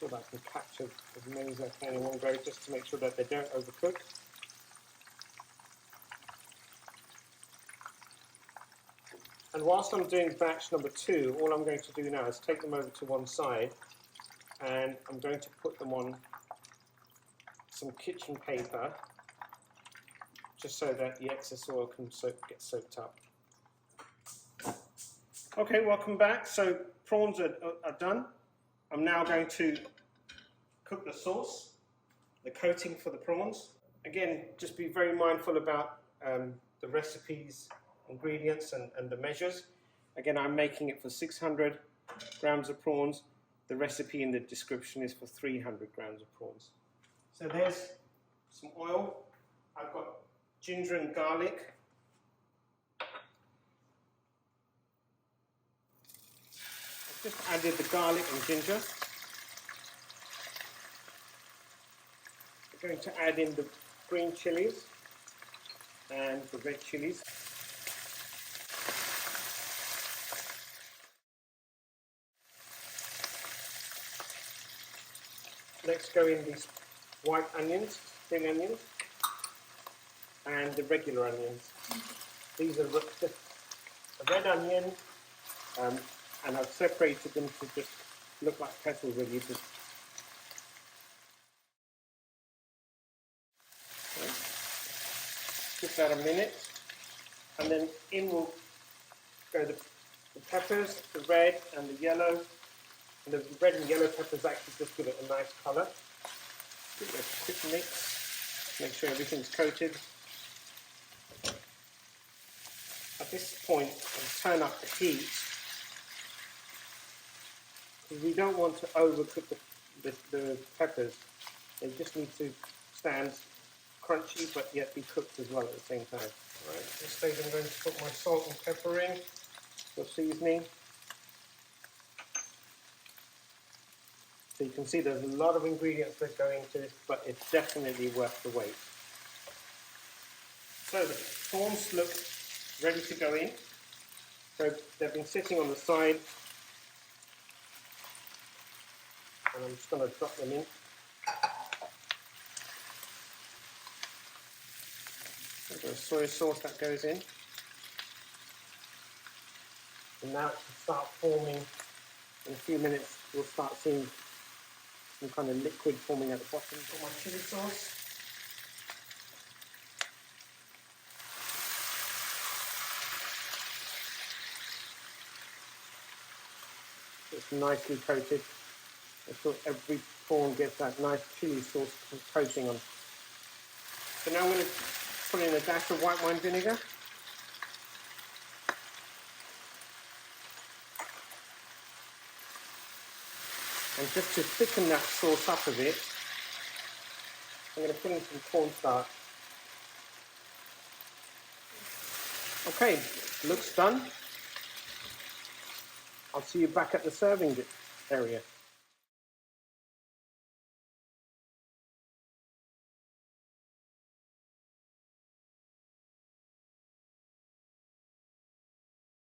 sure that I can capture as many as I can in one go, just to make sure that they don't overcook. And whilst I'm doing batch number 2, all I'm going to do now is take them over to one side, and I'm going to put them on some kitchen paper, just so that the excess oil can get soaked up. Okay, welcome back. So prawns are done. I'm now going to cook the sauce, the coating for the prawns. Again, just be very mindful about the recipes, ingredients and the measures. Again, I'm making it for 600 grams of prawns. The recipe in the description is for 300 grams of prawns. So there's some oil. I've got ginger and garlic. I've just added the garlic and ginger. I'm going to add in the green chilies and the red chilies. Next go in these white onions, spring onions, and the regular onions. These are just a red onion, and I've separated them to just look like petals really. Just give that a minute, and then in will go the peppers, the red and the yellow. And the red and yellow peppers actually just give it a nice colour. Give it a quick mix, make sure everything's coated. At this point, I'll turn up the heat, because we don't want to overcook the peppers. They just need to stand crunchy but yet be cooked as well at the same time. Right, at this stage I'm going to put my salt and pepper in for seasoning. So you can see there's a lot of ingredients that go into it, but it's definitely worth the wait. So the prawns look ready to go in. So they've been sitting on the side, and I'm just going to drop them in. There's a soy sauce that goes in. And now it will start forming. In a few minutes we'll start seeing some kind of liquid forming at the bottom. Got my chili sauce. It's nicely coated. I thought every prawn gets that nice chili sauce coating on. So now I'm going to put in a dash of white wine vinegar. And just to thicken that sauce up a bit, I'm going to put in some cornstarch. Okay, looks done. I'll see you back at the serving area.